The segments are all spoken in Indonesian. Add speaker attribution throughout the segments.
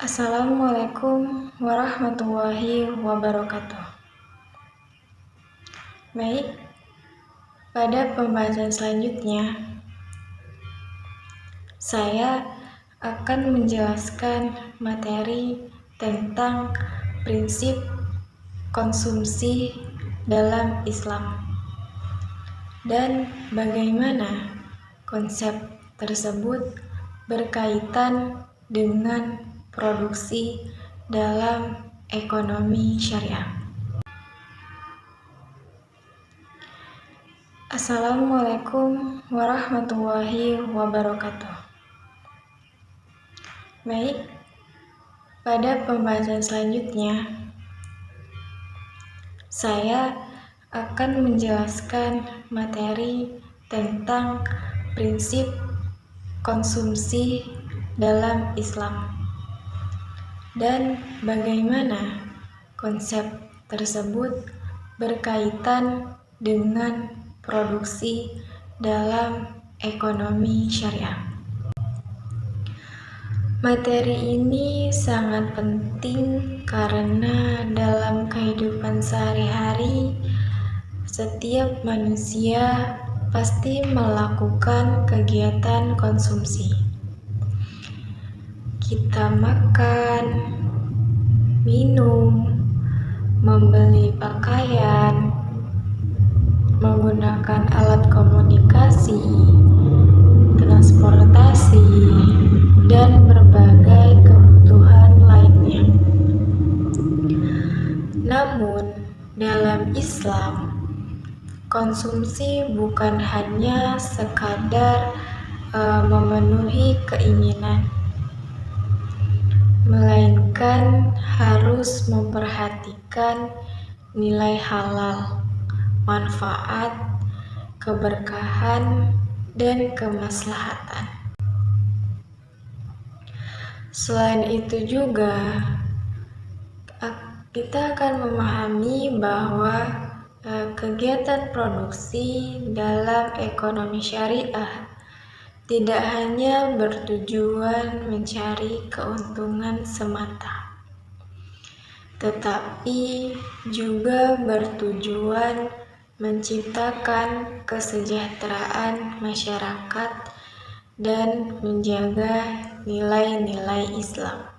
Speaker 1: Assalamualaikum warahmatullahi wabarakatuh. Baik, pada pembahasan selanjutnya, saya akan menjelaskan materi tentang prinsip konsumsi dalam Islam dan bagaimana konsep tersebut berkaitan dengan produksi dalam ekonomi syariah. Assalamualaikum warahmatullahi wabarakatuh. Baik, pada pembahasan selanjutnya, saya akan menjelaskan materi tentang prinsip konsumsi dalam Islam dan bagaimana konsep tersebut berkaitan dengan produksi dalam ekonomi syariah. Materi ini sangat penting karena dalam kehidupan sehari-hari setiap manusia pasti melakukan kegiatan konsumsi. Kita makan, minum, membeli pakaian, menggunakan alat komunikasi, transportasi, dan berbagai kebutuhan lainnya. Namun, dalam Islam, konsumsi bukan hanya sekadar memenuhi keinginan, melainkan harus memperhatikan nilai halal, manfaat, keberkahan, dan kemaslahatan. Selain itu juga, kita akan memahami bahwa kegiatan produksi dalam ekonomi syariah tidak hanya bertujuan mencari keuntungan semata, tetapi juga bertujuan menciptakan kesejahteraan masyarakat dan menjaga nilai-nilai Islam.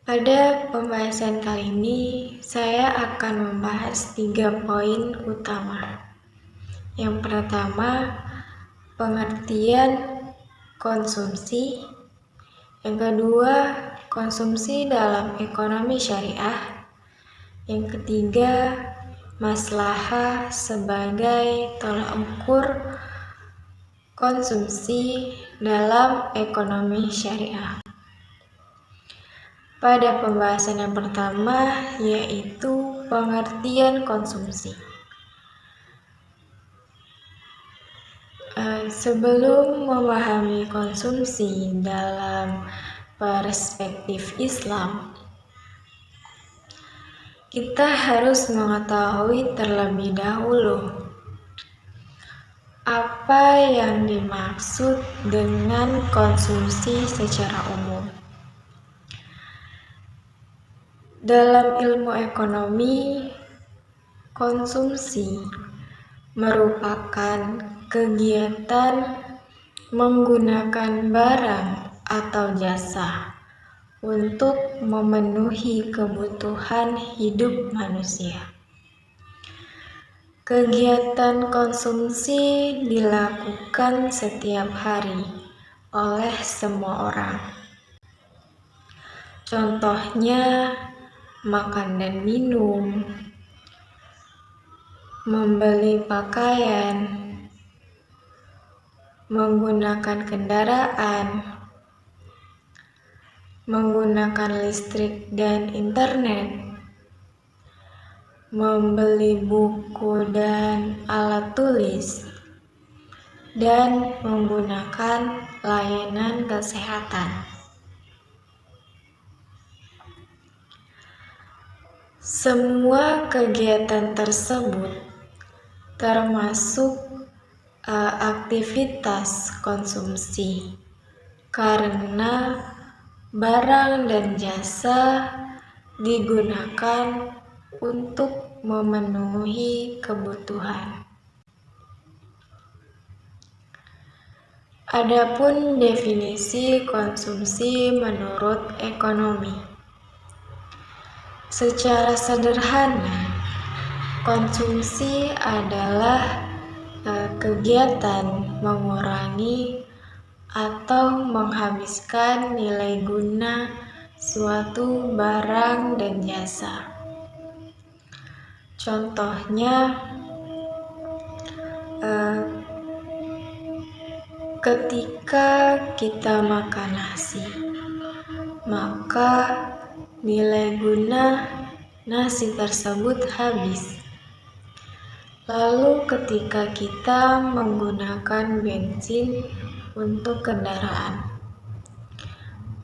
Speaker 1: Pada pembahasan kali ini, saya akan membahas 3 poin utama. Yang pertama, pengertian konsumsi. Yang kedua, konsumsi dalam ekonomi syariah. Yang ketiga, maslahah sebagai tolak ukur konsumsi dalam ekonomi syariah. Pada pembahasan yang pertama, yaitu pengertian konsumsi. Sebelum memahami konsumsi dalam perspektif Islam, kita harus mengetahui terlebih dahulu apa yang dimaksud dengan konsumsi secara umum. Dalam ilmu ekonomi, konsumsi merupakan kegiatan menggunakan barang atau jasa untuk memenuhi kebutuhan hidup manusia. Kegiatan konsumsi dilakukan setiap hari oleh semua orang. Contohnya, makan dan minum, membeli pakaian, menggunakan kendaraan, menggunakan listrik dan internet, membeli buku dan alat tulis, dan menggunakan layanan kesehatan. Semua kegiatan tersebut termasuk aktivitas konsumsi karena barang dan jasa digunakan untuk memenuhi kebutuhan. Adapun definisi konsumsi menurut ekonomi. Secara sederhana, konsumsi adalah kegiatan mengurangi atau menghabiskan nilai guna suatu barang dan jasa. Contohnya, ketika kita makan nasi, maka nilai guna nasi tersebut habis. Lalu ketika kita menggunakan bensin untuk kendaraan,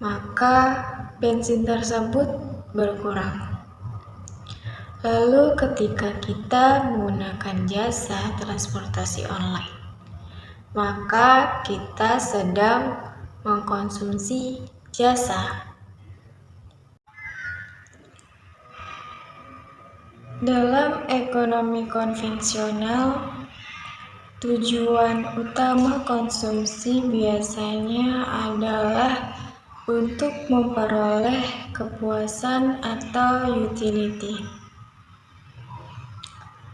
Speaker 1: maka bensin tersebut berkurang. Lalu ketika kita menggunakan jasa transportasi online, maka kita sedang mengkonsumsi jasa. Dalam ekonomi konvensional, tujuan utama konsumsi biasanya adalah untuk memperoleh kepuasan atau utility.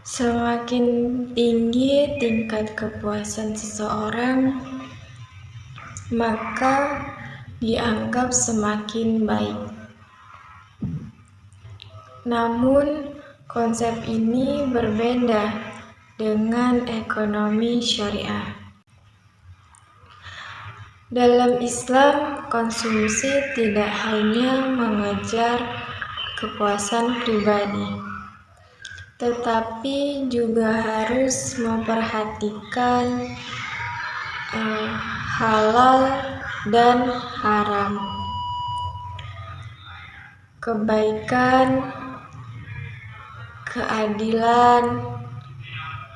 Speaker 1: Semakin tinggi tingkat kepuasan seseorang, maka dianggap semakin baik. Namun, konsep ini berbeda dengan ekonomi syariah. Dalam Islam, konsumsi tidak hanya mengejar kepuasan pribadi, tetapi juga harus memperhatikan halal dan haram, kebaikan, keadilan,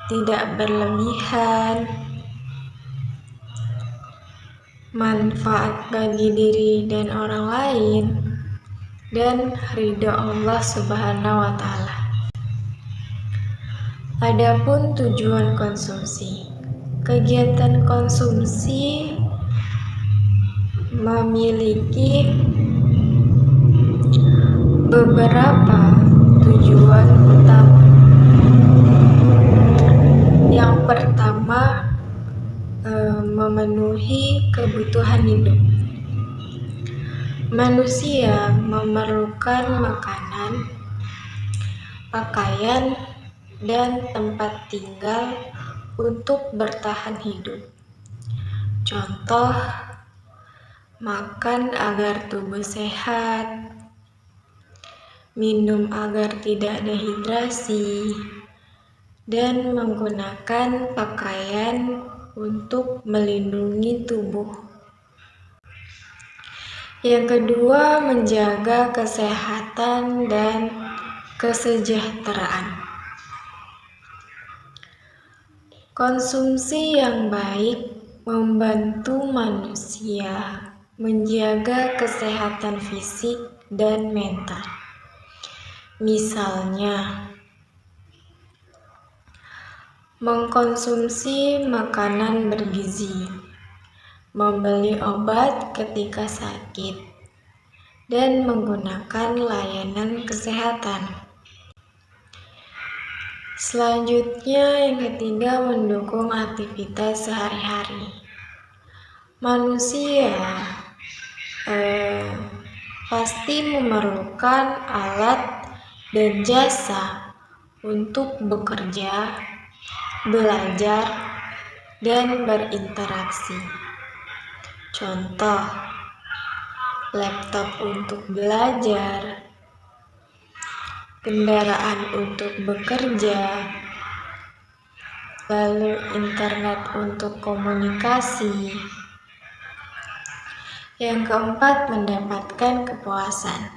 Speaker 1: tidak berlebihan, manfaat bagi diri dan orang lain, dan ridho Allah Subhanahu wa Ta'ala. Adapun tujuan konsumsi. Kegiatan konsumsi memiliki beberapa tujuan utama. Yang pertama, memenuhi kebutuhan hidup. Manusia memerlukan makanan, pakaian, dan tempat tinggal untuk bertahan hidup. Contoh, makan agar tubuh sehat, minum agar tidak dehidrasi, dan menggunakan pakaian untuk melindungi tubuh. Yang kedua, menjaga kesehatan dan kesejahteraan. Konsumsi yang baik membantu manusia menjaga kesehatan fisik dan mental. Misalnya, mengkonsumsi makanan bergizi, membeli obat ketika sakit, dan menggunakan layanan kesehatan. Selanjutnya, yang ketiga, mendukung aktivitas sehari-hari. Manusia pasti memerlukan alat dan jasa untuk bekerja, belajar, dan berinteraksi. Contoh, laptop untuk belajar, kendaraan untuk bekerja, lalu internet untuk komunikasi. Yang keempat, mendapatkan kepuasan.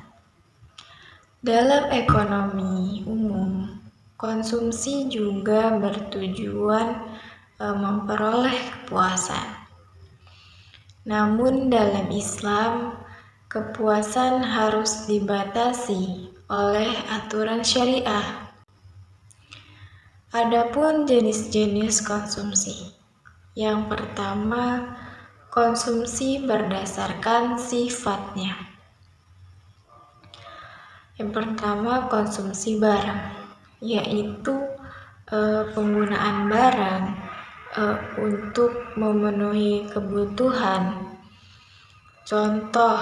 Speaker 1: Dalam ekonomi umum, konsumsi juga bertujuan memperoleh kepuasan. Namun dalam Islam, kepuasan harus dibatasi oleh aturan syariah. Adapun jenis-jenis konsumsi. Yang pertama, konsumsi berdasarkan sifatnya. Yang pertama, konsumsi barang, yaitu penggunaan barang untuk memenuhi kebutuhan. Contoh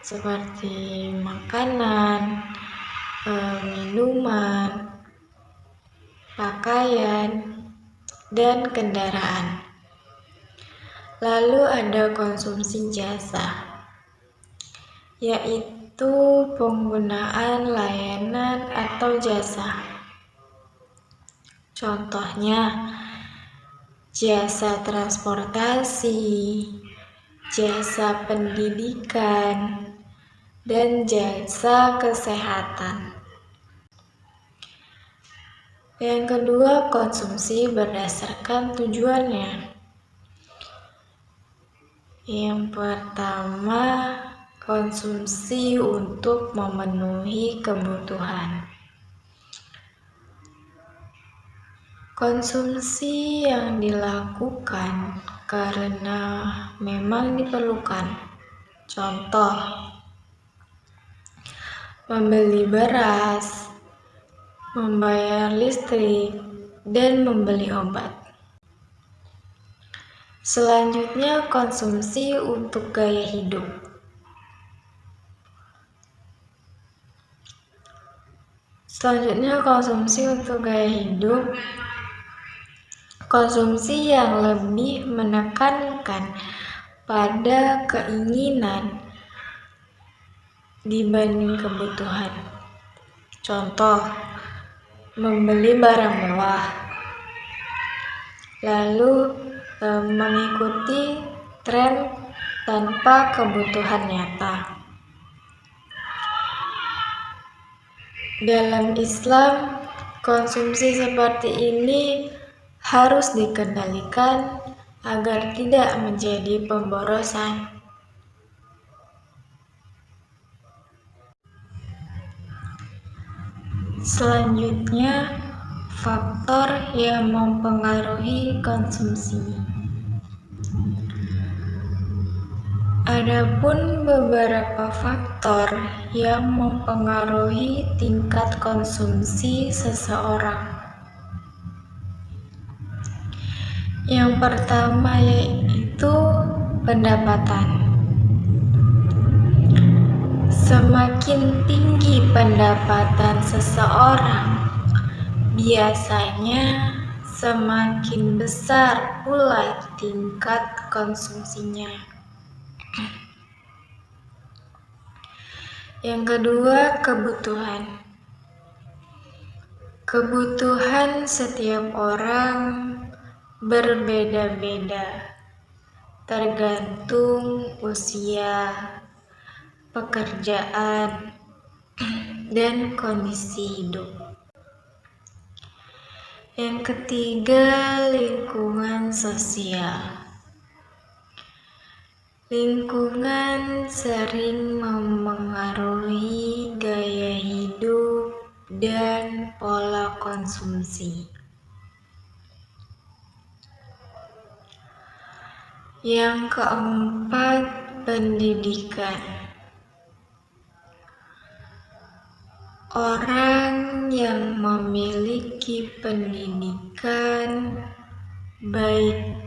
Speaker 1: seperti makanan, minuman, pakaian, dan kendaraan. Lalu ada konsumsi jasa, yaitu penggunaan layanan atau jasa. Contohnya, jasa transportasi, jasa pendidikan, dan jasa kesehatan. Yang kedua, konsumsi berdasarkan tujuannya. Yang pertama, konsumsi untuk memenuhi kebutuhan. Konsumsi yang dilakukan karena memang diperlukan. Contoh, membeli beras, membayar listrik, dan membeli obat. Selanjutnya, konsumsi untuk gaya hidup. Konsumsi yang lebih menekankan pada keinginan dibanding kebutuhan. Contoh, membeli barang mewah, lalu mengikuti tren tanpa kebutuhan nyata. Dalam Islam, konsumsi seperti ini harus dikendalikan agar tidak menjadi pemborosan. Selanjutnya, faktor yang mempengaruhi konsumsi. Adapun beberapa faktor yang mempengaruhi tingkat konsumsi seseorang. Yang pertama yaitu pendapatan. Semakin tinggi pendapatan seseorang, biasanya semakin besar pula tingkat konsumsinya. Yang kedua, kebutuhan. Kebutuhan setiap orang berbeda-beda, tergantung usia, pekerjaan, dan kondisi hidup. Yang ketiga, lingkungan sosial. Lingkungan sering memengaruhi gaya hidup dan pola konsumsi. Yang keempat, pendidikan. Orang yang memiliki pendidikan baik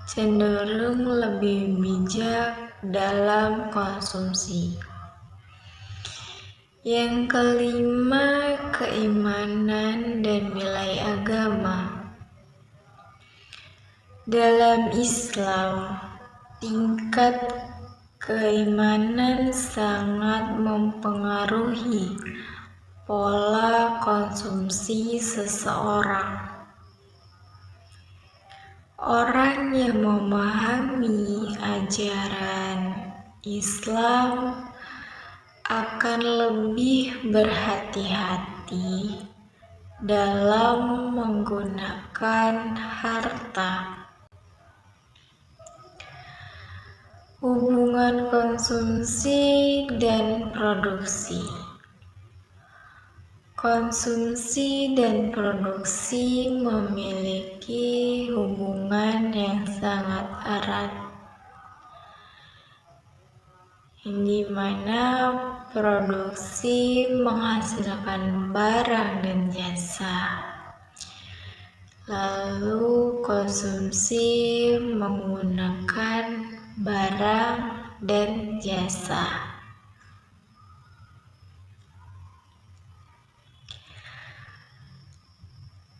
Speaker 1: cenderung lebih bijak dalam konsumsi. Yang kelima, keimanan dan nilai agama. Dalam Islam, tingkat keimanan sangat mempengaruhi pola konsumsi seseorang. Orang yang memahami ajaran Islam akan lebih berhati-hati dalam menggunakan harta. Hubungan konsumsi dan produksi. Konsumsi dan produksi memiliki hubungan yang sangat erat, di mana produksi menghasilkan barang dan jasa, lalu konsumsi menggunakan barang dan jasa.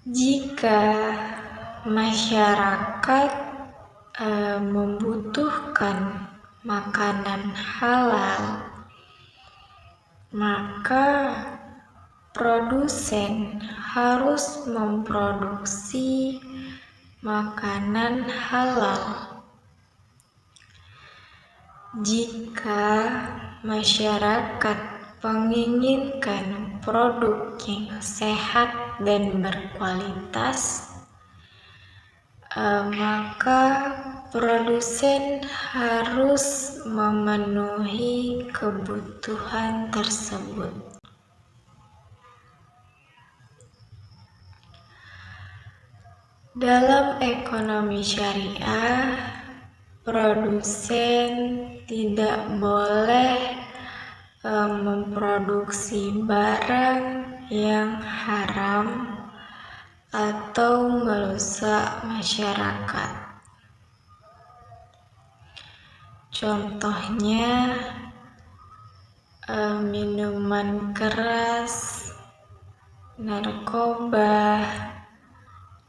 Speaker 1: Jika masyarakat membutuhkan makanan halal, maka produsen harus memproduksi makanan halal. Jika masyarakat menginginkan produk yang sehat dan berkualitas, maka produsen harus memenuhi kebutuhan tersebut. Dalam ekonomi syariah, produsen tidak boleh memproduksi barang yang haram atau merusak masyarakat. Contohnya minuman keras, narkoba,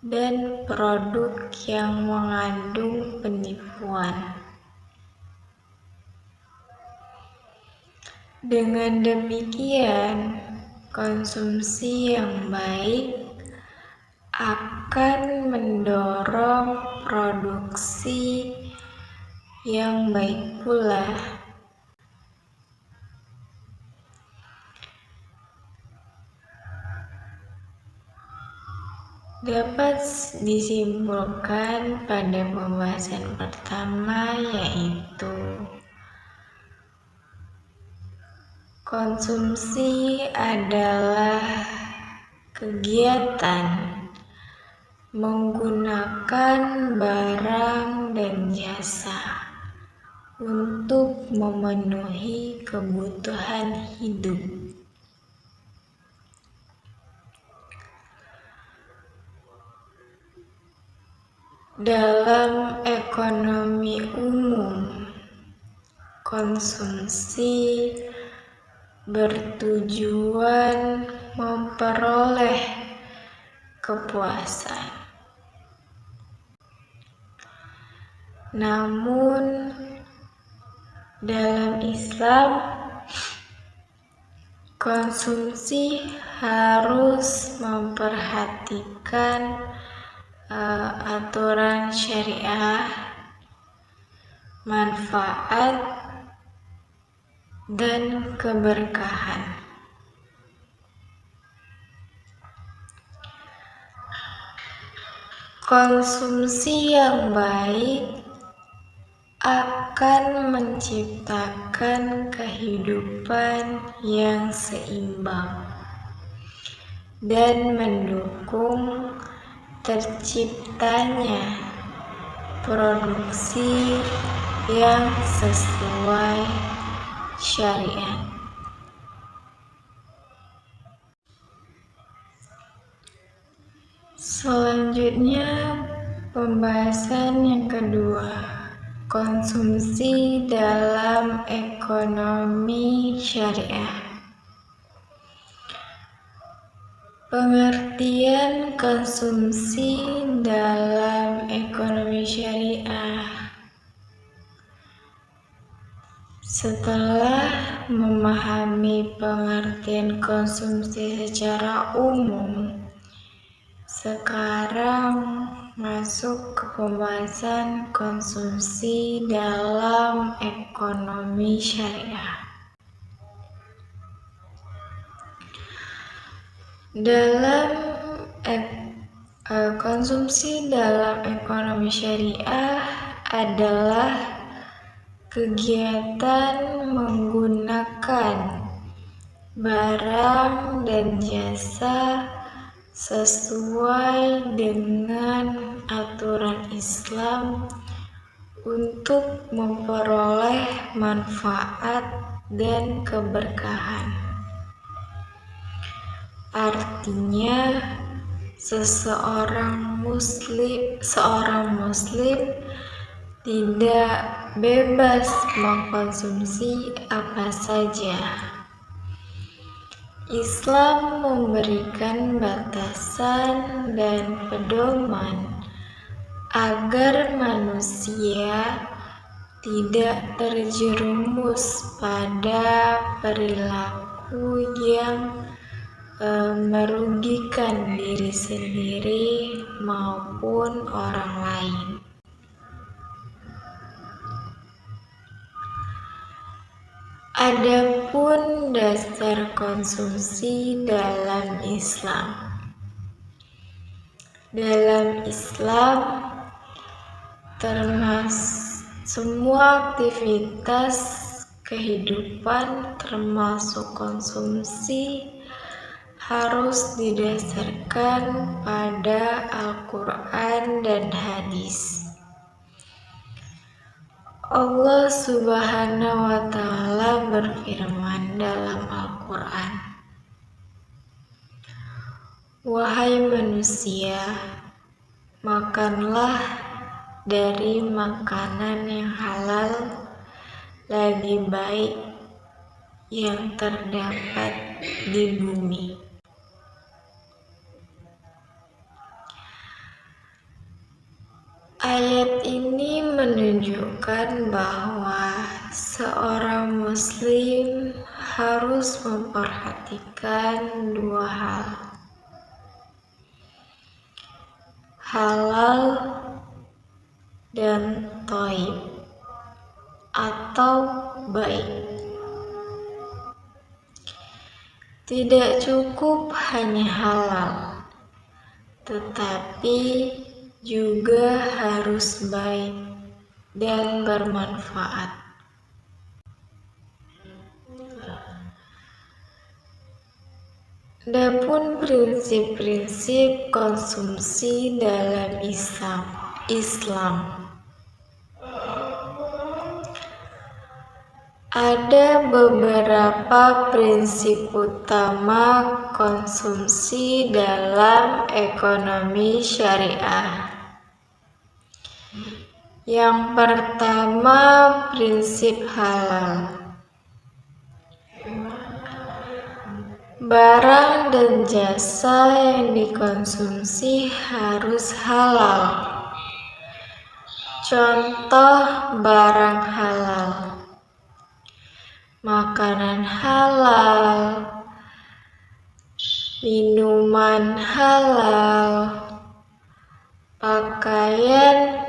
Speaker 1: dan produk yang mengandung penipuan. Dengan demikian, konsumsi yang baik akan mendorong produksi yang baik pula. Dapat disimpulkan pada pembahasan pertama, yaitu konsumsi adalah kegiatan menggunakan barang dan jasa untuk memenuhi kebutuhan hidup. Dalam ekonomi umum, konsumsi bertujuan memperoleh kepuasan. Namun, dalam Islam, konsumsi harus memperhatikan aturan syariah, manfaat, dan keberkahan. Konsumsi yang baik akan menciptakan kehidupan yang seimbang dan mendukung terciptanya produksi yang sesuai syariat. Selanjutnya, pembahasan yang kedua, konsumsi dalam ekonomi syariah. Pengertian konsumsi dalam ekonomi syariah. Setelah memahami pengertian konsumsi secara umum, sekarang masuk ke pembahasan konsumsi dalam ekonomi syariah. Dalam konsumsi dalam ekonomi syariah adalah kegiatan menggunakan barang dan jasa sesuai dengan aturan Islam untuk memperoleh manfaat dan keberkahan. Artinya, seorang muslim tidak bebas mengkonsumsi apa saja. Islam memberikan batasan dan pedoman agar manusia tidak terjerumus pada perilaku yang merugikan diri sendiri maupun orang lain. Adapun dasar konsumsi dalam Islam. Dalam Islam, termasuk semua aktivitas kehidupan termasuk konsumsi harus didasarkan pada Al-Quran dan hadis. Allah Subhanahu wa Ta'ala berfirman dalam Al-Quran, "Wahai manusia, makanlah dari makanan yang halal, lagi baik yang terdapat di bumi." Ayat ini menunjukkan bahwa seorang muslim harus memperhatikan dua hal: halal dan thayyib atau baik. Tidak cukup hanya halal, tetapi juga harus baik dan bermanfaat. Adapun prinsip-prinsip konsumsi dalam Islam. Ada beberapa prinsip utama konsumsi dalam ekonomi syariah. Yang pertama, prinsip halal. Barang dan jasa yang dikonsumsi harus halal. Contoh barang halal: makanan halal, minuman halal, pakaian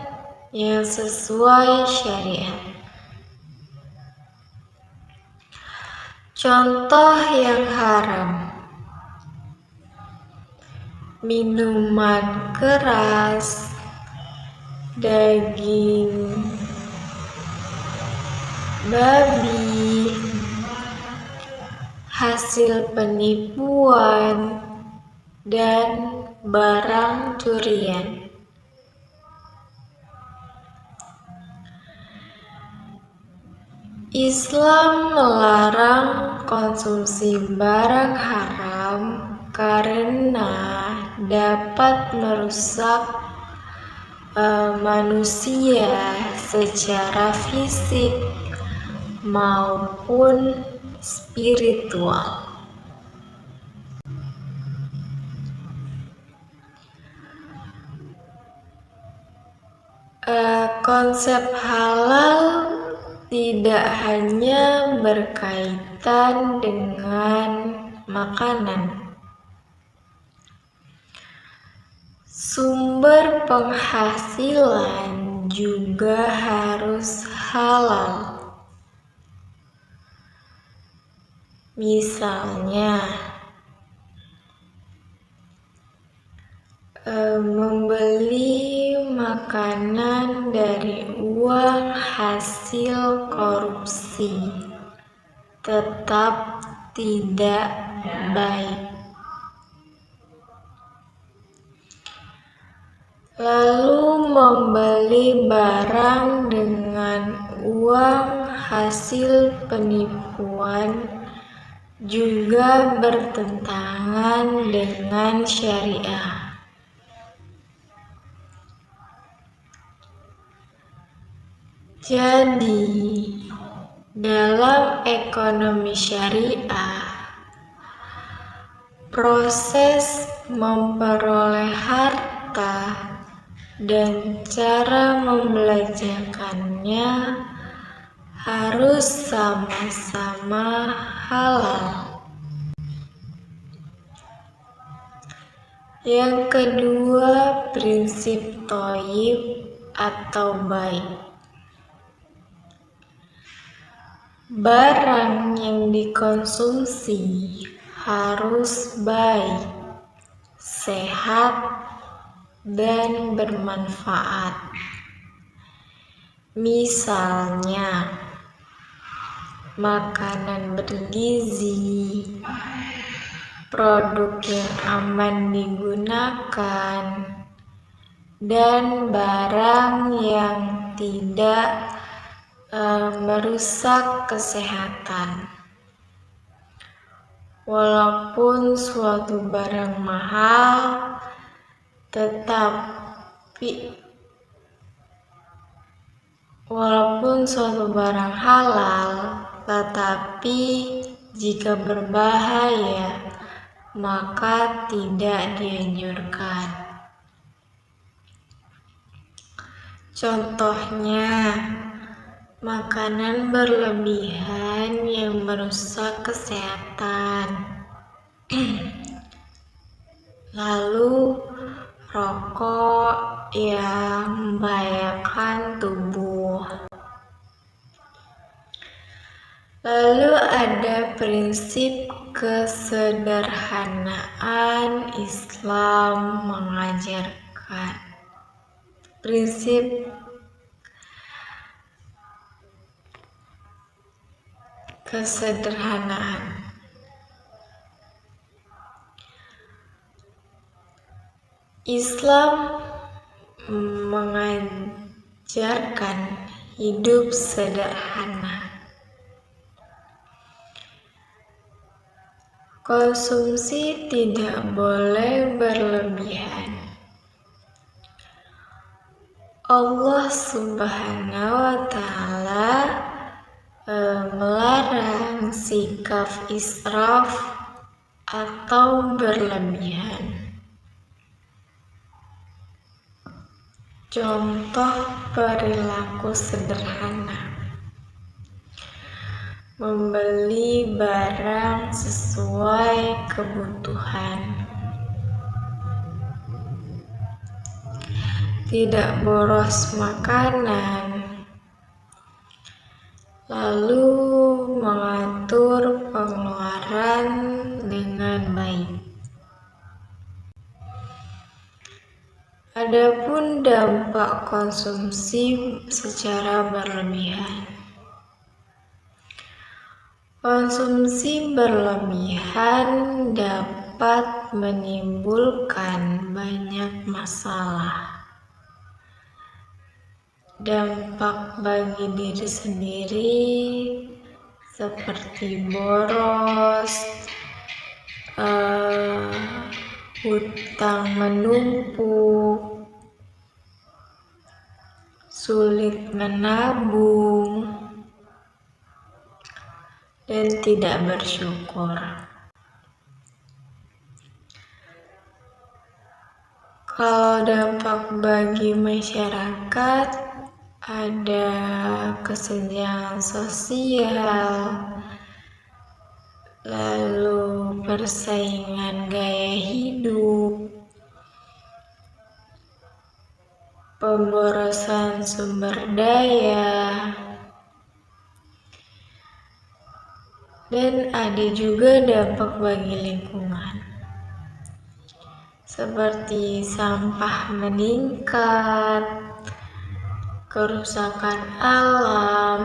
Speaker 1: yang sesuai syariat. Contoh yang haram: minuman keras, daging babi, hasil penipuan, dan barang curian. Islam melarang konsumsi barang haram karena dapat merusak manusia secara fisik maupun spiritual. Konsep halal tidak hanya berkaitan dengan makanan. Sumber penghasilan juga harus halal. Misalnya, membeli makanan dari uang hasil korupsi tetap tidak baik. Lalu membeli barang dengan uang hasil penipuan juga bertentangan dengan syariah. Jadi, dalam ekonomi syariah, proses memperoleh harta dan cara membelanjakannya harus sama-sama halal. Yang kedua, prinsip thayyib atau baik. Barang yang dikonsumsi harus baik, sehat, dan bermanfaat. Misalnya, makanan bergizi, produk yang aman digunakan, dan barang yang tidak merusak kesehatan. Walaupun suatu barang mahal, walaupun suatu barang halal, tetapi jika berbahaya, maka tidak dianjurkan. Contohnya, makanan berlebihan yang merusak kesehatan. Lalu, rokok yang membahayakan tubuh. Lalu ada prinsip kesederhanaan Islam mengajarkan. Prinsip kesederhanaan. Islam mengajarkan hidup sederhana. Konsumsi tidak boleh berlebihan. Allah Subhanahu wa Ta'ala melarang sikap israf atau berlebihan. Contoh perilaku sederhana: membeli barang sesuai kebutuhan, tidak boros makanan, lalu mengatur pengeluaran dengan baik. Adapun dampak konsumsi secara berlebihan. Konsumsi berlebihan dapat menimbulkan banyak masalah. Dampak bagi diri sendiri seperti boros, hutang menumpuk, sulit menabung, dan tidak bersyukur. Kalau dampak bagi masyarakat, ada kesenjangan sosial, lalu persaingan gaya hidup, pemborosan sumber daya, dan ada juga dampak bagi lingkungan, seperti sampah meningkat, kerusakan alam,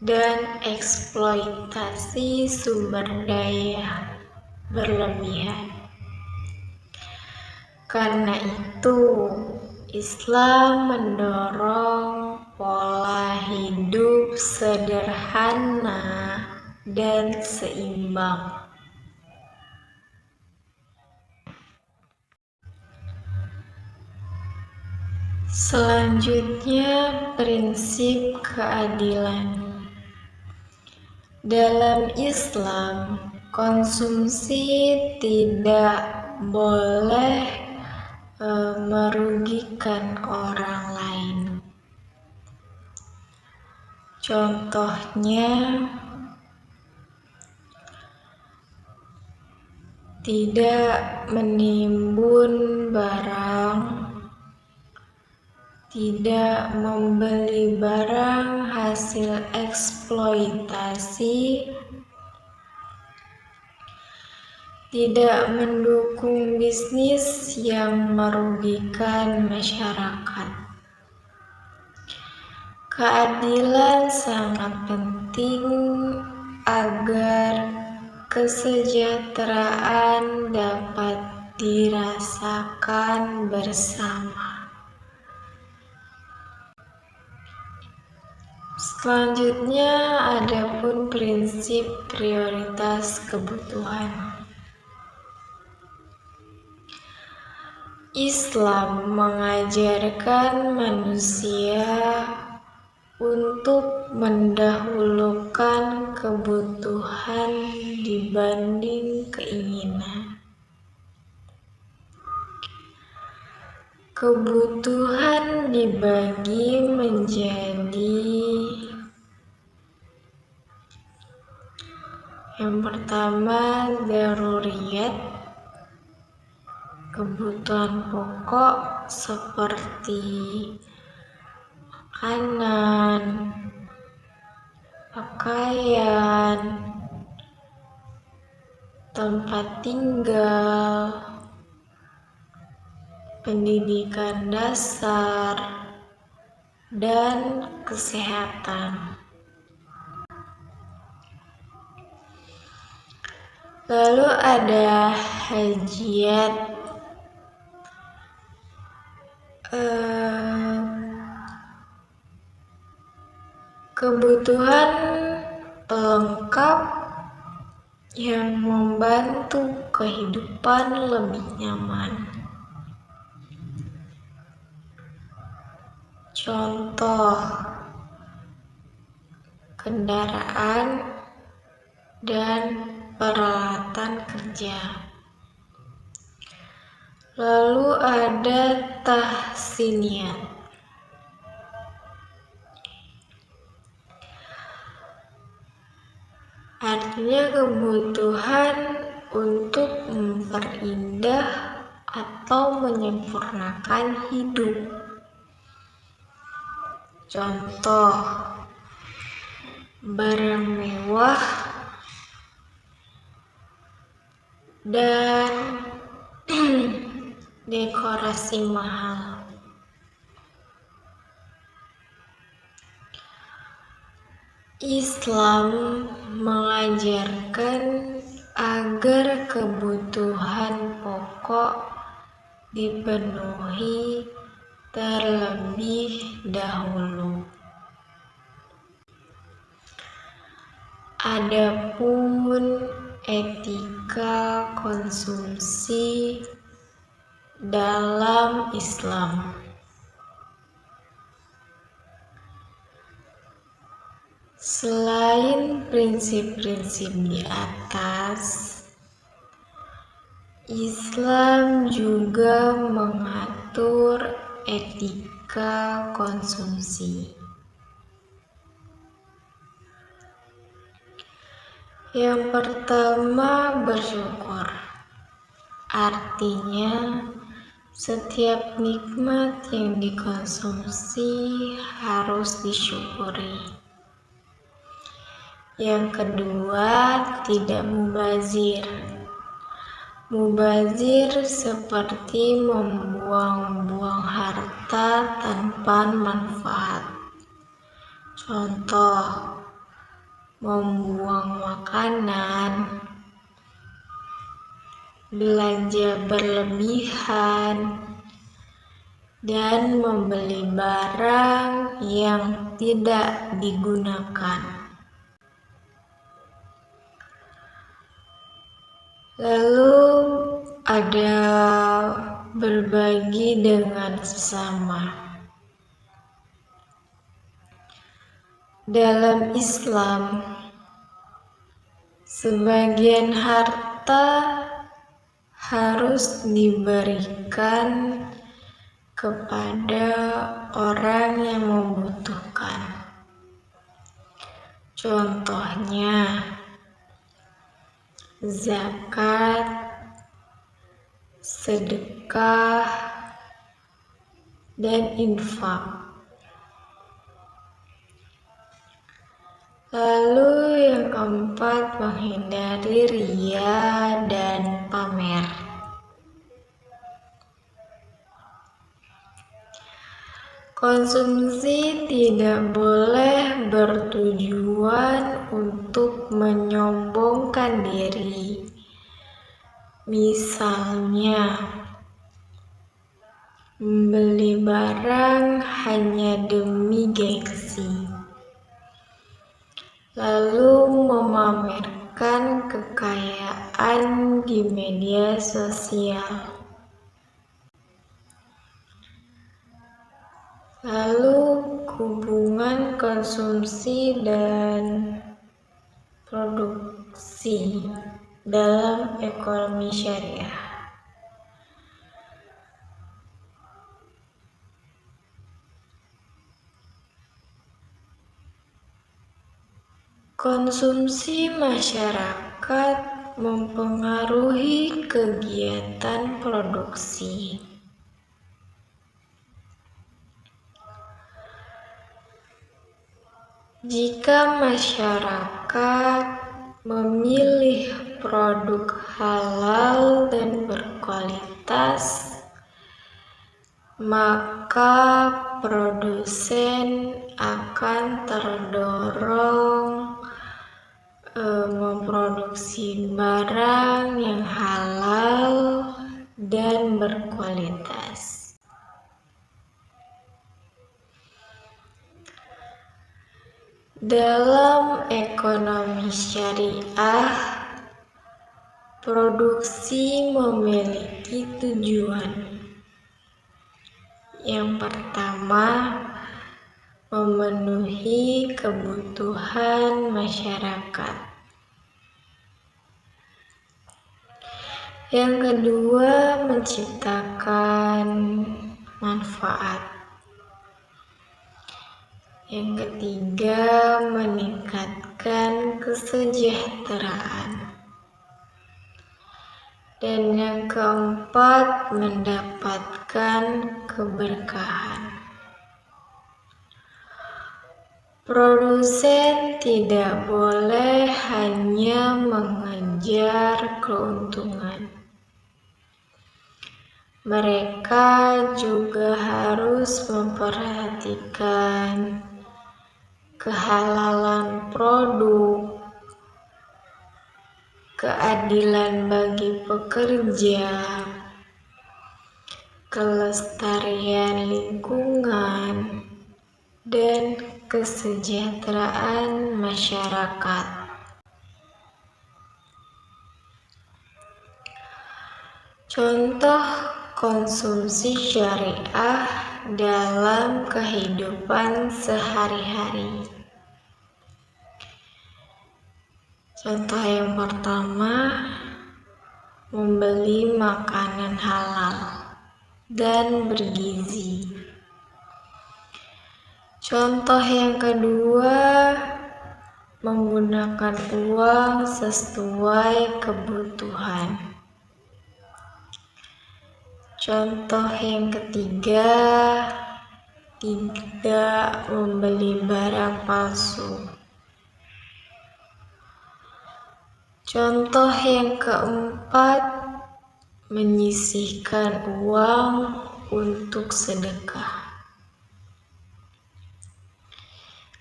Speaker 1: dan eksploitasi sumber daya berlebihan. Karena itu, Islam mendorong pola hidup sederhana dan seimbang. Selanjutnya, prinsip keadilan. Dalam Islam, konsumsi tidak boleh merugikan orang lain. Contohnya, tidak menimbun barang, tidak membeli barang hasil eksploitasi, tidak mendukung bisnis yang merugikan masyarakat. Keadilan sangat penting agar kesejahteraan dapat dirasakan bersama. Selanjutnya, adapun prinsip prioritas kebutuhan. Islam mengajarkan manusia untuk mendahulukan kebutuhan dibanding keinginan. Kebutuhan dibagi menjadi yang pertama, daruriyat, kebutuhan pokok seperti makanan, pakaian, tempat tinggal, pendidikan dasar, dan kesehatan. Lalu ada hajat, kebutuhan pelengkap yang membantu kehidupan lebih nyaman. Contoh, kendaraan dan peralatan kerja. Lalu ada tahsiniyat. Artinya kebutuhan untuk memperindah atau menyempurnakan hidup. Contoh, barang mewah dan dekorasi mahal. Islam mengajarkan agar kebutuhan pokok dipenuhi terlebih dahulu. Adapun etika konsumsi dalam Islam. Selain prinsip-prinsip di atas, Islam juga mengatur etika konsumsi. Yang pertama, bersyukur. Artinya, setiap nikmat yang dikonsumsi harus disyukuri. Yang kedua, tidak mubazir. Mubazir seperti membuang-buang harta tanpa manfaat. Contoh, membuang makanan, belanja berlebihan, dan membeli barang yang tidak digunakan. Lalu ada berbagi dengan sesama. Dalam Islam, sebagian harta harus diberikan kepada orang yang membutuhkan. Contohnya, zakat, sedekah, dan infak. Lalu yang keempat, menghindari riya dan pamer. Konsumsi tidak boleh bertujuan untuk menyombongkan diri. Misalnya, membeli barang hanya demi gengsi, lalu memamerkan kekayaan di media sosial. Lalu hubungan konsumsi dan produksi dalam ekonomi syariah. Konsumsi masyarakat mempengaruhi kegiatan produksi. Jika masyarakat memilih produk halal dan berkualitas, maka produsen akan terdorong memproduksi barang yang halal dan berkualitas. Dalam ekonomi syariah, produksi memiliki tujuan. Yang pertama, memenuhi kebutuhan masyarakat. Yang kedua, menciptakan manfaat. Yang ketiga, meningkatkan kesejahteraan. Dan yang keempat, mendapatkan keberkahan. Produsen tidak boleh hanya mengejar keuntungan. Mereka juga harus memperhatikan kehalalan produk, keadilan bagi pekerja, kelestarian lingkungan, dan kesejahteraan masyarakat. Contoh konsumsi syariah dalam kehidupan sehari-hari. Contoh yang pertama, membeli makanan halal dan bergizi. Contoh yang kedua, menggunakan uang sesuai kebutuhan. Contoh yang ketiga, tidak membeli barang palsu. Contoh yang keempat, menyisihkan uang untuk sedekah.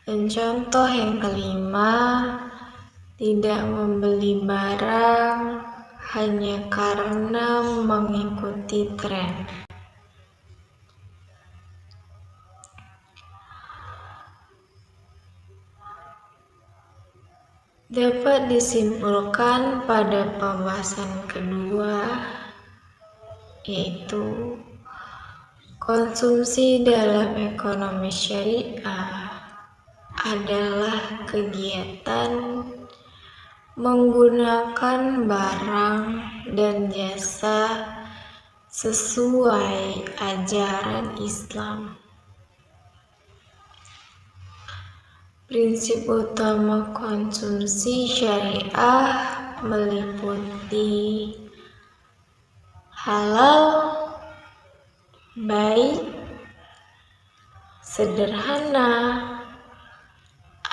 Speaker 1: Dan contoh yang kelima, tidak membeli barang hanya karena mengikuti tren. Dapat disimpulkan pada pembahasan kedua, yaitu konsumsi dalam ekonomi syariah adalah kegiatan menggunakan barang dan jasa sesuai ajaran Islam. Prinsip utama konsumsi syariah meliputi halal, baik, sederhana,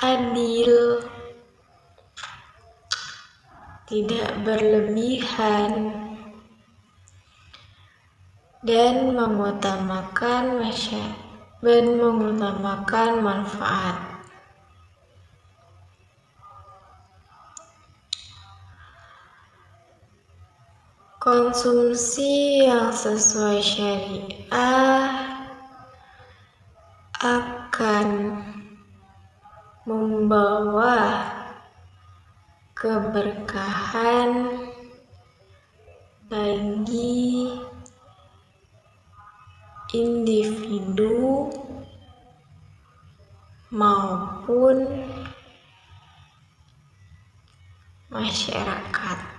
Speaker 1: adil, tidak berlebihan, dan mengutamakan manfaat. Konsumsi yang sesuai syariah akan membawa keberkahan bagi individu maupun masyarakat.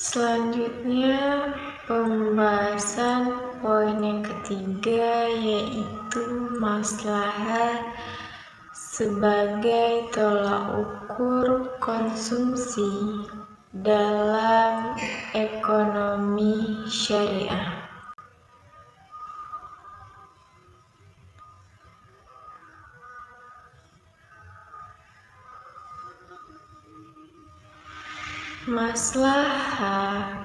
Speaker 1: Selanjutnya, pembahasan poin yang ketiga, yaitu maslahat sebagai tolak ukur konsumsi dalam ekonomi syariah. Maslahat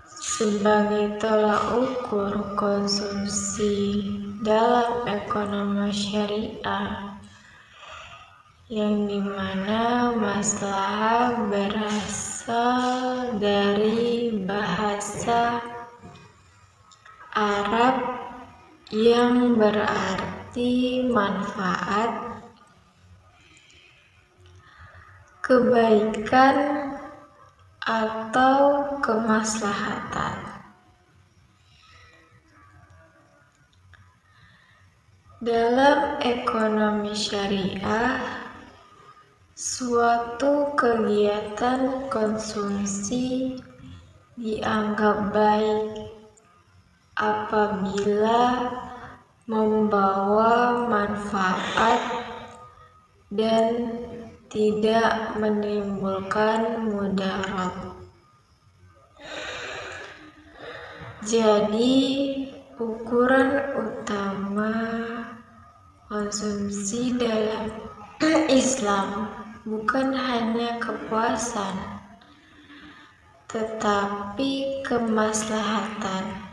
Speaker 1: sebagai tolak ukur konsumsi dalam ekonomi syariah, yang dimana maslahat berasal dari bahasa Arab yang berarti manfaat, kebaikan, atau kemaslahatan. Dalam ekonomi syariah, suatu kegiatan konsumsi dianggap baik apabila membawa manfaat dan tidak menimbulkan mudarat. Jadi, ukuran utama konsumsi dalam Islam bukan hanya kepuasan, tetapi kemaslahatan.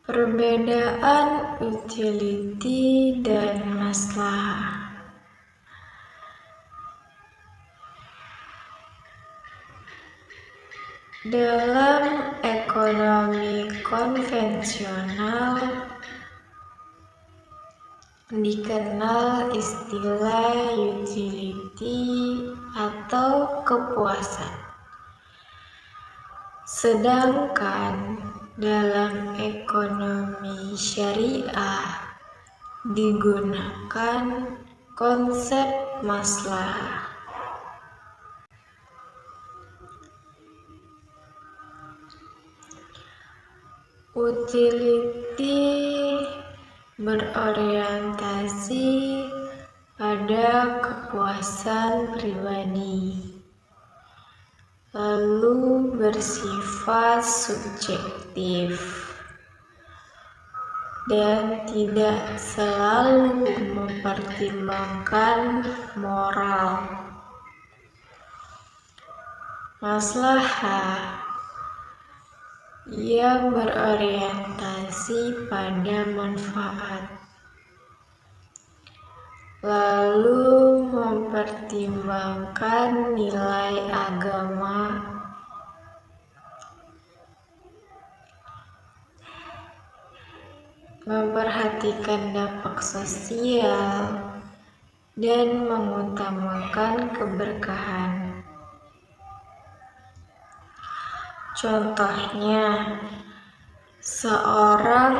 Speaker 1: Perbedaan utility dan maslahah. Dalam ekonomi konvensional dikenal istilah utility atau kepuasan. Sedangkan dalam ekonomi syariah digunakan konsep maslahah. Utility berorientasi pada kepuasan pribadi, lalu bersifat subjektif. dan tidak selalu mempertimbangkan moral. Maslahah, ia berorientasi pada manfaat, lalu mempertimbangkan nilai agama, memperhatikan dampak sosial, dan mengutamakan keberkahan. Contohnya, seseorang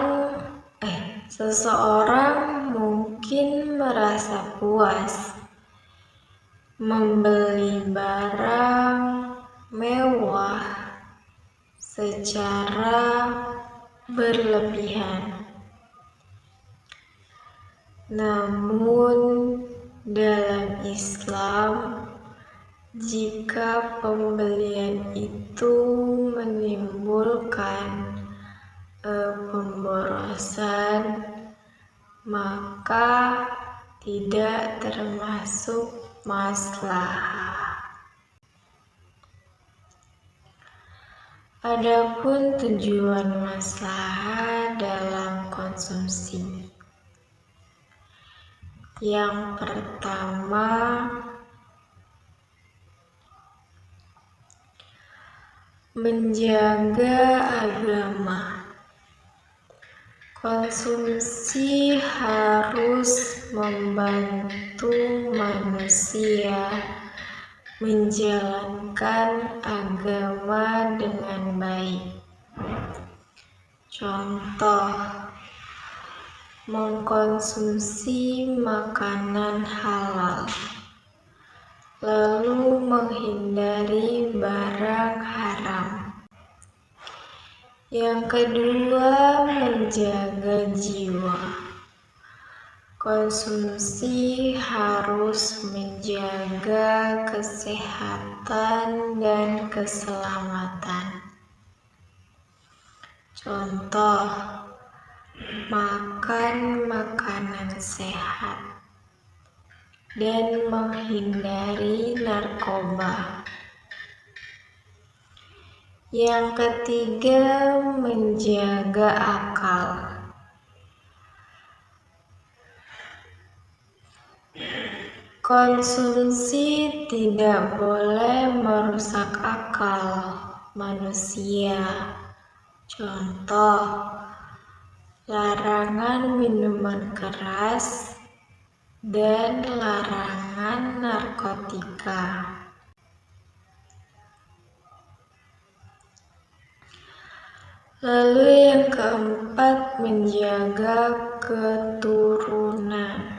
Speaker 1: mungkin merasa puas membeli barang mewah secara berlebihan. Namun, dalam Islam, jika pembelian itu menimbulkan pemborosan, maka tidak termasuk maslahah. Adapun tujuan maslahah dalam konsumsi. Yang pertama, menjaga agama. Konsumsi harus membantu manusia menjalankan agama dengan baik. Contoh, mengkonsumsi makanan halal, lalu menghindari barang haram. Yang kedua, menjaga jiwa. Konsumsi harus menjaga kesehatan dan keselamatan. Contoh, makan makanan sehat dan menghindari narkoba. Yang ketiga, menjaga akal. Konsumsi tidak boleh merusak akal manusia. Contoh, larangan minuman keras dan larangan narkotika. Lalu yang keempat, menjaga keturunan.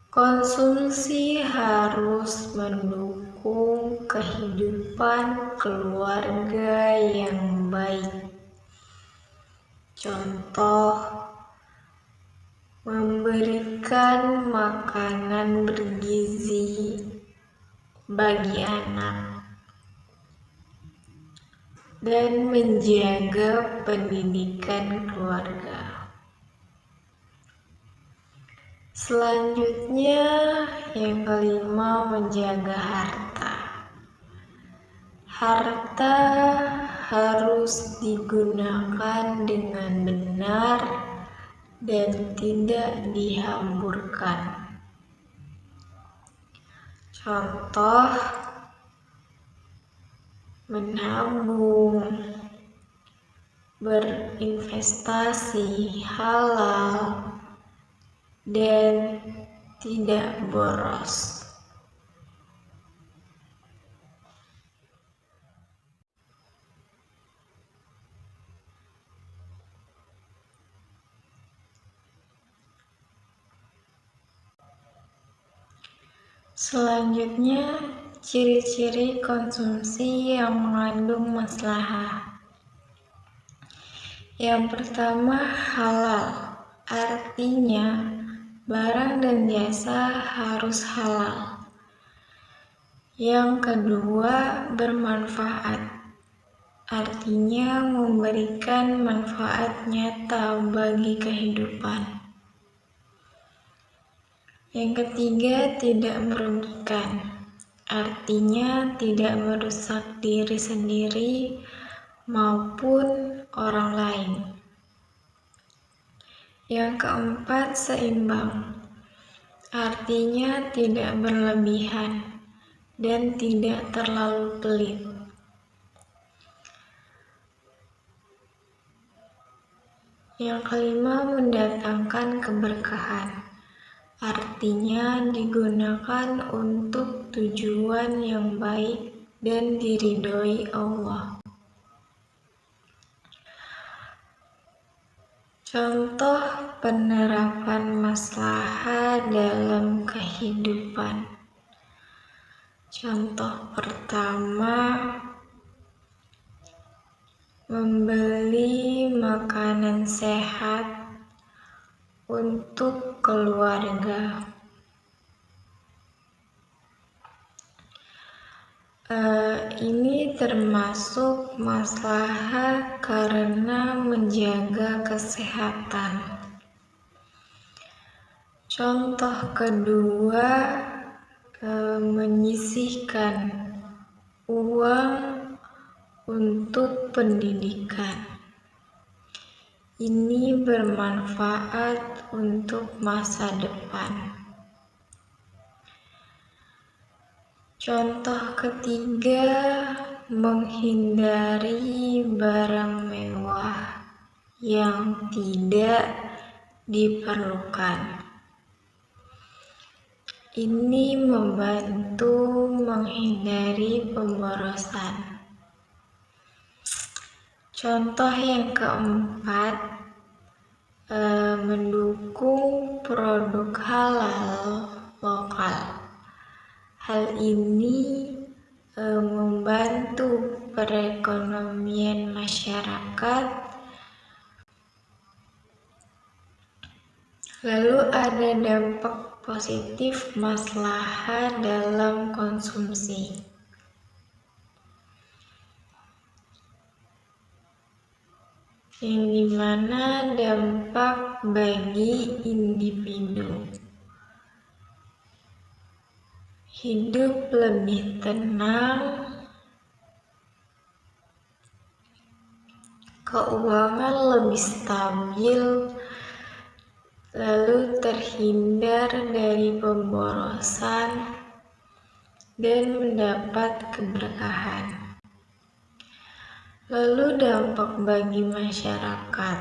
Speaker 1: Konsumsi harus mendukung kehidupan keluarga yang baik. Contoh, memberikan makanan bergizi bagi anak dan menjaga pendidikan keluarga. Selanjutnya, yang kelima, menjaga harta. Harta harus digunakan dengan benar dan tidak dihamburkan. Contoh, menabung, berinvestasi halal, dan tidak boros. Selanjutnya, ciri-ciri konsumsi yang mengandung maslahah. Yang pertama, halal. Artinya, barang dan jasa harus halal. Yang kedua, bermanfaat. artinya memberikan manfaat nyata bagi kehidupan. Yang ketiga, tidak merugikan, artinya tidak merusak diri sendiri maupun orang lain. Yang keempat, seimbang, artinya tidak berlebihan dan tidak terlalu pelit. Yang kelima, mendatangkan keberkahan, artinya digunakan untuk tujuan yang baik dan diridhoi Allah. Contoh penerapan maslahah dalam kehidupan. Contoh pertama, membeli makanan sehat untuk keluarga. Ini termasuk maslahah karena menjaga kesehatan. Contoh kedua, menyisihkan uang untuk pendidikan. Ini bermanfaat untuk masa depan. Contoh ketiga, menghindari barang mewah yang tidak diperlukan. Ini membantu menghindari pemborosan. Contoh yang keempat, mendukung produk halal lokal. Hal ini membantu perekonomian masyarakat. Lalu ada dampak positif maslahah dalam konsumsi. Yang dimana dampak bagi individu. Hidup lebih tenang, keuangan lebih stabil, lalu terhindar dari pemborosan dan mendapat keberkahan. Lalu dampak bagi masyarakat,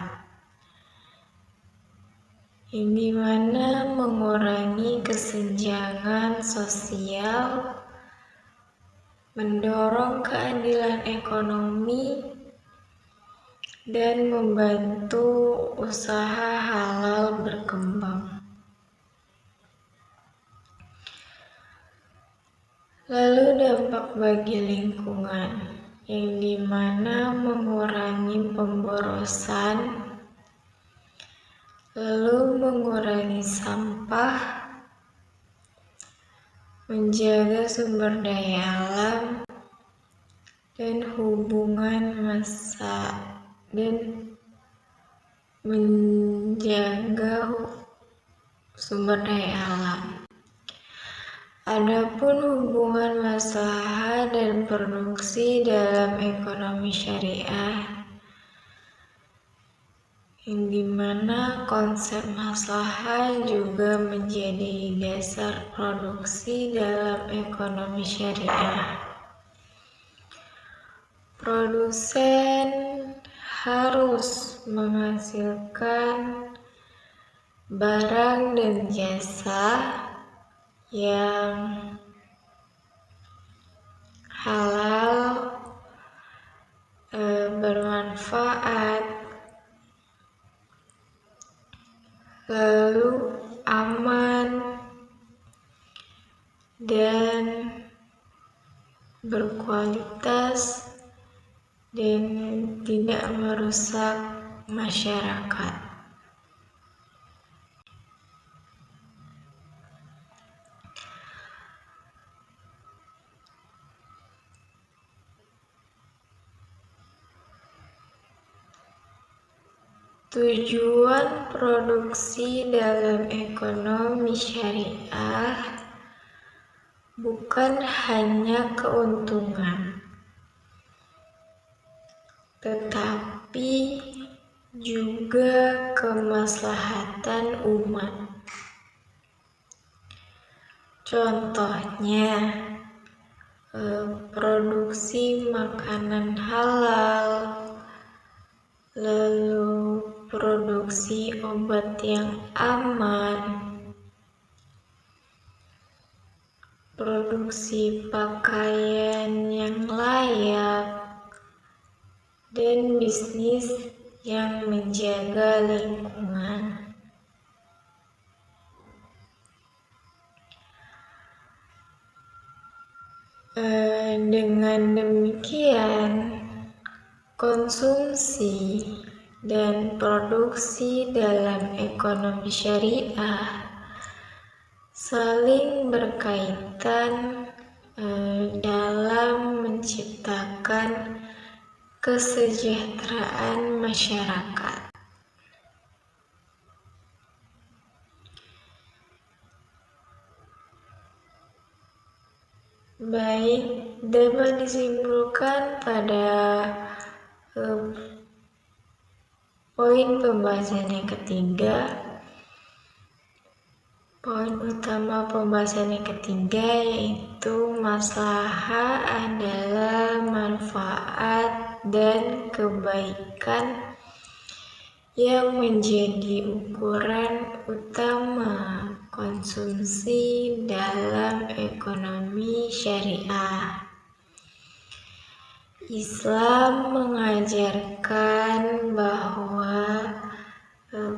Speaker 1: yang dimana mengurangi kesenjangan sosial, mendorong keadilan ekonomi, dan membantu usaha halal berkembang. Lalu dampak bagi lingkungan, yang dimana mengurangi pemborosan, lalu mengurangi sampah, menjaga sumber daya alam, dan hubungan dan menjaga sumber daya alam. Adapun hubungan maslahah dan produksi dalam ekonomi syariah, yang dimana konsep maslahah juga menjadi dasar produksi dalam ekonomi syariah. Produsen harus menghasilkan barang dan jasa yang halal, bermanfaat, lalu aman dan berkualitas dan tidak merusak masyarakat. Tujuan produksi dalam ekonomi syariah bukan hanya keuntungan, tetapi juga kemaslahatan umat. Contohnya, produksi makanan halal, lalu produksi obat yang aman, produksi pakaian yang layak, dan bisnis yang menjaga lingkungan. Dengan demikian, konsumsi dan produksi dalam ekonomi syariah saling berkaitan dalam menciptakan kesejahteraan masyarakat. Baik, dapat disimpulkan pada poin pembahasan yang ketiga. Poin utama pembahasan yang ketiga yaitu maslahah adalah manfaat dan kebaikan yang menjadi ukuran utama konsumsi dalam ekonomi syariah. Islam mengajarkan bahwa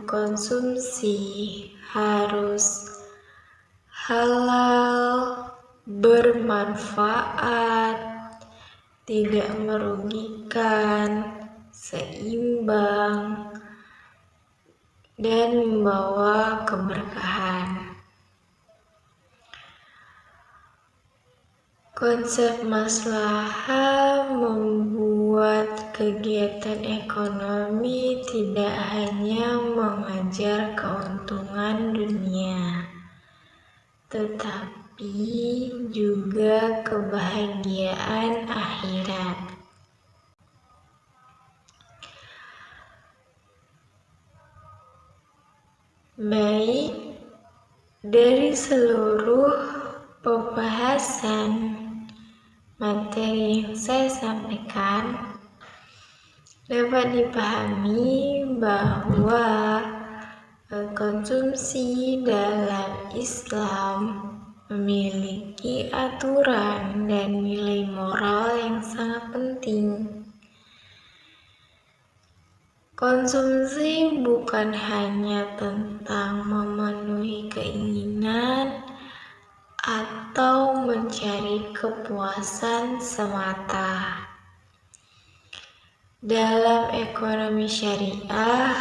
Speaker 1: konsumsi harus halal, bermanfaat, tidak merugikan, seimbang, dan membawa keberkahan. Konsep maslahah membuat kegiatan ekonomi tidak hanya mengejar keuntungan dunia, tetapi juga kebahagiaan akhirat. Baik, dari seluruh pembahasan materi yang saya sampaikan, dapat dipahami bahwa konsumsi dalam Islam memiliki aturan dan nilai moral yang sangat penting. Konsumsi bukan hanya tentang memenuhi keinginan atau mencari kepuasan semata. Dalam ekonomi syariah,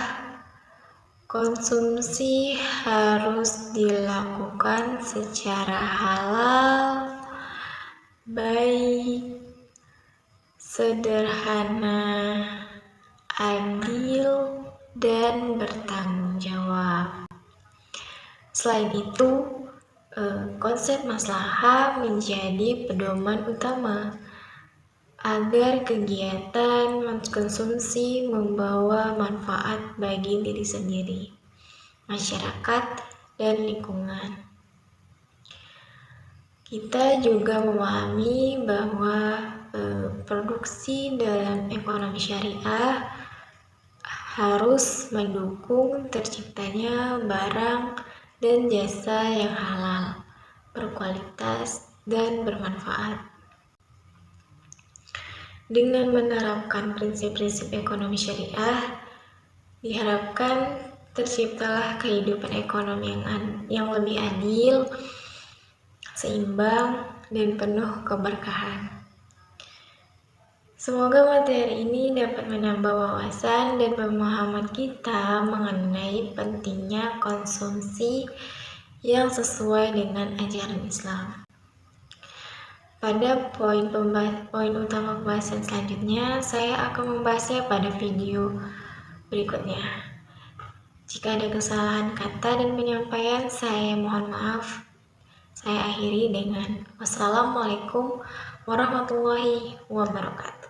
Speaker 1: konsumsi harus dilakukan secara halal, baik, sederhana, adil, dan bertanggung jawab. Selain itu, konsep maslahah menjadi pedoman utama agar kegiatan konsumsi membawa manfaat bagi diri sendiri, masyarakat, dan lingkungan. Kita juga memahami bahwa produksi dalam ekonomi syariah harus mendukung terciptanya barang dan jasa yang halal, berkualitas, dan bermanfaat. Dengan menerapkan prinsip-prinsip ekonomi syariah, diharapkan terciptalah kehidupan ekonomi yang lebih adil, seimbang, dan penuh keberkahan. Semoga materi ini dapat menambah wawasan dan pemahaman kita mengenai pentingnya konsumsi yang sesuai dengan ajaran Islam. Pada poin utama pembahasan selanjutnya, saya akan membahasnya pada video berikutnya. Jika ada kesalahan kata dan penyampaian, saya mohon maaf. Saya akhiri dengan wassalamualaikum warahmatullahi wabarakatuh.